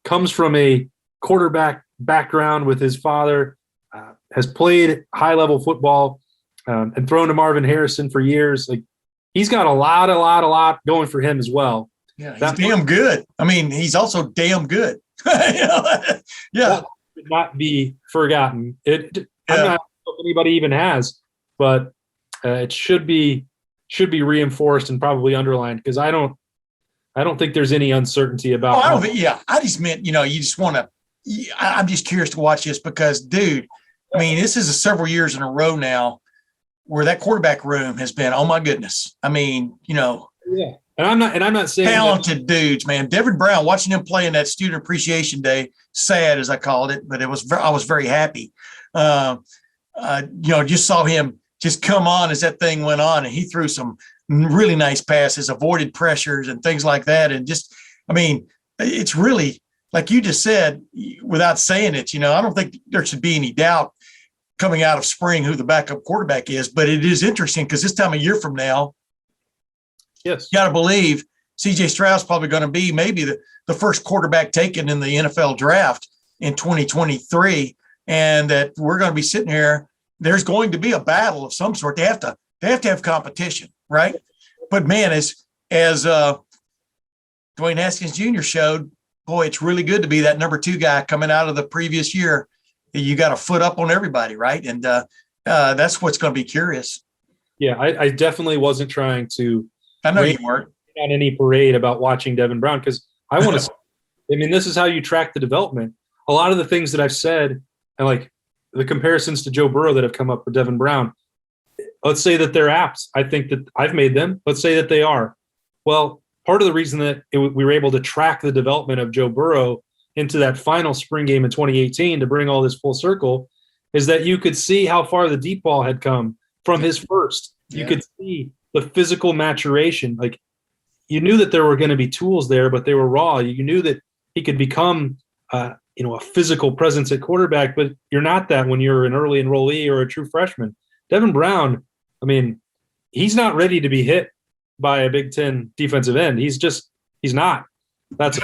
comes from a quarterback background with his father, has played high-level football, and thrown to Marvin Harrison for years. He's got a lot going for him as well. Yeah, he's damn good. I mean, he's also damn good. Yeah. That should not be forgotten. I'm not sure if anybody even has, but it should be reinforced and probably underlined, because I don't think there's any uncertainty about. I just meant, you just want to. I'm just curious to watch this because, dude, I mean, this is several years in a row now where that quarterback room has been, oh my goodness. I mean, Yeah. And I'm not saying talented dudes, man. Devin Brown, watching him play in that Student Appreciation Day, sad as I called it, but I was very happy. Just saw him just come on as that thing went on, and he threw some really nice passes, avoided pressures and things like that. And just, I mean, it's really, like you just said, without saying it, I don't think there should be any doubt coming out of spring who the backup quarterback is, but it is interesting because this time a year from now, yes, you got to believe C.J. Stroud's probably going to be maybe the first quarterback taken in the NFL draft in 2023, and that we're going to be sitting here. There's going to be a battle of some sort. They have to have competition, right? But man, as Dwayne Haskins Jr. showed, boy, it's really good to be that number 2 guy coming out of the previous year. You got a foot up on everybody, right? And that's what's going to be curious. Yeah, I definitely wasn't trying to I know you weren't on any parade about watching Devin Brown, because I want to. I mean, this is how you track the development. A lot of the things that I've said, and like the comparisons to Joe Burrow that have come up for Devin Brown, let's say that they're apt. I think that I've made them. Let's say that they are. Well, part of the reason that we were able to track the development of Joe Burrow into that final spring game in 2018 to bring all this full circle is that you could see how far the deep ball had come from his first. You could see the physical maturation. Like, you knew that there were going to be tools there, but they were raw. You knew that he could become, a physical presence at quarterback, but you're not that when you're an early enrollee or a true freshman. Devin Brown, I mean, he's not ready to be hit by a Big Ten defensive end. He's not. That's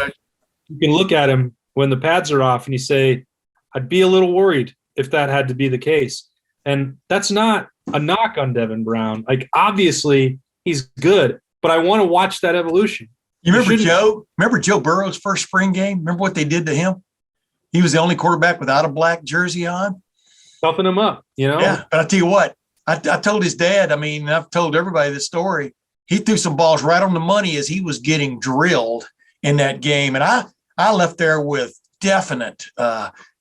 you can look at him when the pads are off and you say, I'd be a little worried if that had to be the case. And that's not a knock on Devin Brown. Like, obviously he's good, but I want to watch that evolution. You remember Joe Burrow's first spring game? Remember what they did to him? He was the only quarterback without a black jersey on. Toughen him up, Yeah, but I tell you what, I told his dad, I've told everybody this story. He threw some balls right on the money as he was getting drilled in that game. And I left there with definite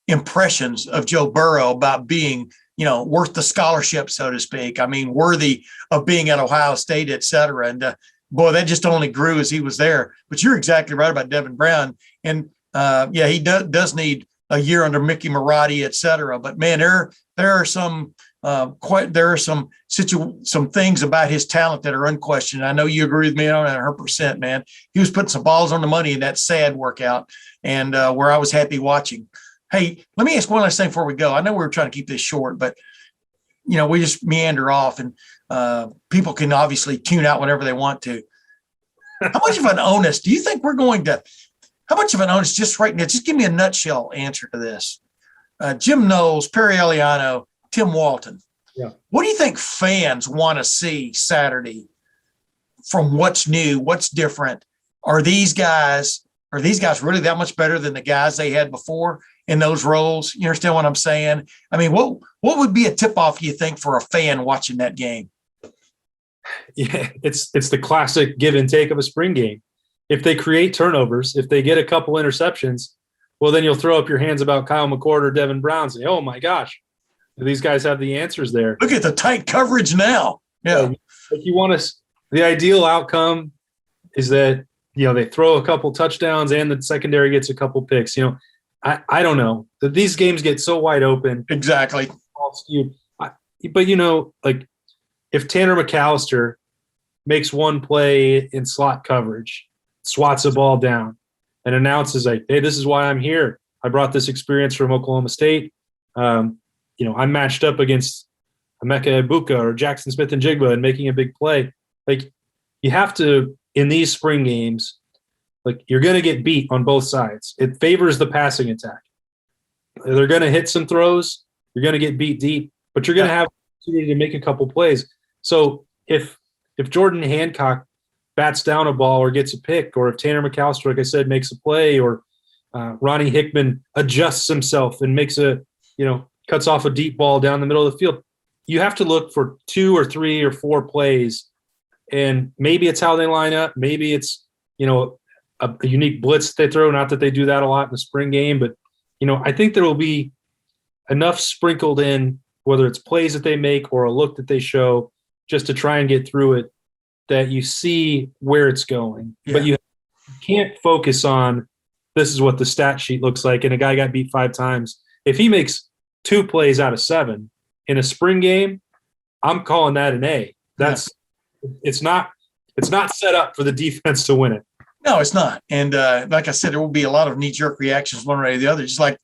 impressions of Joe Burrow about being, worth the scholarship, so to speak. Worthy of being at Ohio State, et cetera. And boy, that just only grew as he was there. But you're exactly right about Devin Brown. And he does need a year under Mickey Marotti, et cetera. But man, there are some some things about his talent that are unquestioned. I know you agree with me on that 100%, man. He was putting some balls on the money in that sad workout, and where I was happy watching. Hey, let me ask one last thing before we go. I know we were trying to keep this short, but we just meander off, and people can obviously tune out whenever they want to. How much of an onus do you think we're going to? How much of an onus, just right now? Just give me a nutshell answer to this. Jim Knowles, Perry Eliano, Tim Walton. Yeah. What do you think fans want to see Saturday from what's new, what's different? Are these guys really that much better than the guys they had before in those roles? You understand what I'm saying? What would be a tip-off, you think, for a fan watching that game? Yeah, it's the classic give and take of a spring game. If they create turnovers, if they get a couple interceptions, well, then you'll throw up your hands about Kyle McCord or Devin Brown and say, oh my gosh, these guys have the answers there. Look at the tight coverage now. Yeah. The ideal outcome is that, they throw a couple touchdowns and the secondary gets a couple picks. I don't know. These games get so wide open. Exactly. But, if Tanner McAllister makes one play in slot coverage, swats a ball down, and announces like, hey, this is why I'm here. I brought this experience from Oklahoma State. I'm matched up against Emeka Ibuka or Jackson Smith and Jigba and making a big play. Like, you have to, in these spring games, like, you're going to get beat on both sides. It favors the passing attack. They're going to hit some throws. You're going to get beat deep, but you're going to have opportunity to make a couple plays. So if Jordan Hancock bats down a ball or gets a pick, or if Tanner McAllister, like I said, makes a play, or Ronnie Hickman adjusts himself and makes cuts off a deep ball down the middle of the field, you have to look for 2 or 3 or 4 plays. And maybe it's how they line up. Maybe it's, a unique blitz they throw. Not that they do that a lot in the spring game, but, I think there will be enough sprinkled in, whether it's plays that they make or a look that they show, just to try and get through it, that you see where it's going. Yeah. But you can't focus on this is what the stat sheet looks like, and a guy got beat 5 times. If he makes 2 plays out of 7 in a spring game, I'm calling that an A. It's not set up for the defense to win it. No, it's not. And like I said, there will be a lot of knee-jerk reactions one way or the other, just like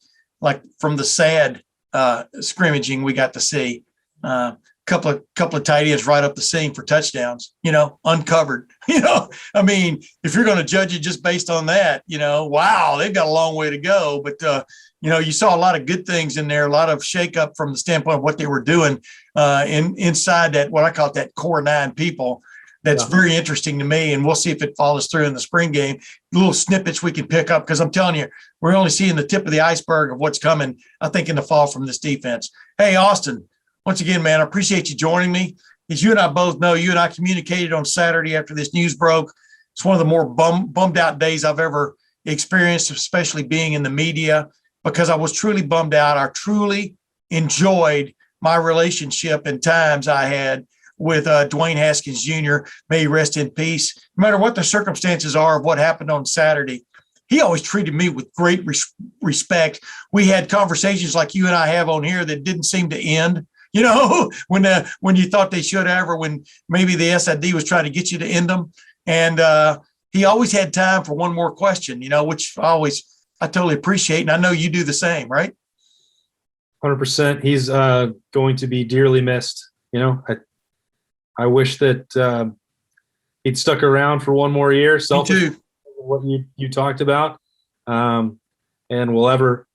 from the sad scrimmaging we got to see. Couple of tight ends right up the seam for touchdowns, uncovered. If you're going to judge it just based on that, wow, they've got a long way to go. But, you saw a lot of good things in there, a lot of shakeup from the standpoint of what they were doing inside that, what I call that core 9 people. that's Yeah. very interesting to me. And we'll see if it follows through in the spring game. Little snippets we can pick up, because I'm telling you, we're only seeing the tip of the iceberg of what's coming, I think, in the fall from this defense. Hey, Austin, once again, man, I appreciate you joining me. As you and I both know, you and I communicated on Saturday after this news broke. It's one of the more bummed out days I've ever experienced, especially being in the media, because I was truly bummed out. I truly enjoyed my relationship and times I had with Dwayne Haskins Jr. May he rest in peace. No matter what the circumstances are of what happened on Saturday, he always treated me with great respect. We had conversations like you and I have on here that didn't seem to end. You know, when you thought they should have, or when maybe the SID was trying to get you to end them. And he always had time for one more question, you know, which I totally appreciate. And I know you do the same, right? 100%. He's going to be dearly missed. You know, I wish that he'd stuck around for one more year. Selfish, what you talked about, and we'll ever,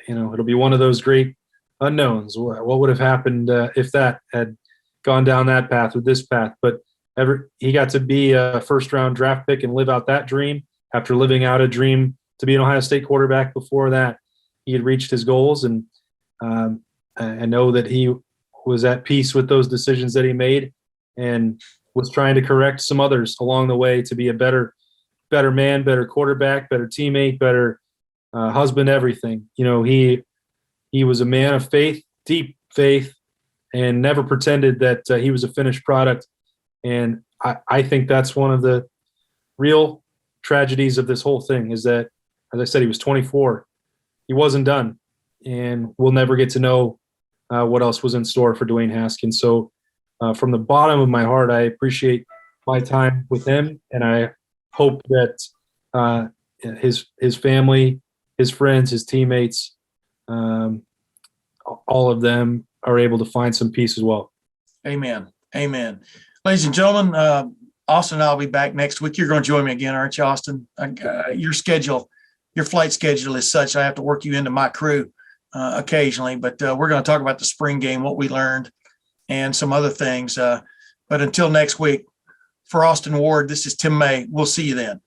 you know, it'll be one of those great unknowns. What would have happened if that had gone down that path or this path? But he got to be a first-round draft pick and live out that dream after living out a dream to be an Ohio State quarterback. Before that, he had reached his goals, and I know that he was at peace with those decisions that he made, and was trying to correct some others along the way to be a better man, better quarterback, better teammate, better husband, everything. You know, he was a man of faith, deep faith, and never pretended that he was a finished product. And I think that's one of the real tragedies of this whole thing, is that, as I said, he was 24. He wasn't done, and we'll never get to know what else was in store for Dwayne Haskins. So from the bottom of my heart, I appreciate my time with him, and I hope that his family, his friends, his teammates, all of them are able to find some peace as well. Amen. Amen. Ladies and gentlemen, Austin and I'll be back next week. You're going to join me again, aren't you, Austin? Your flight schedule is such I have to work you into my crew occasionally, but we're going to talk about the spring game, what we learned, and some other things. But until next week, for Austin Ward, this is Tim May. We'll see you then.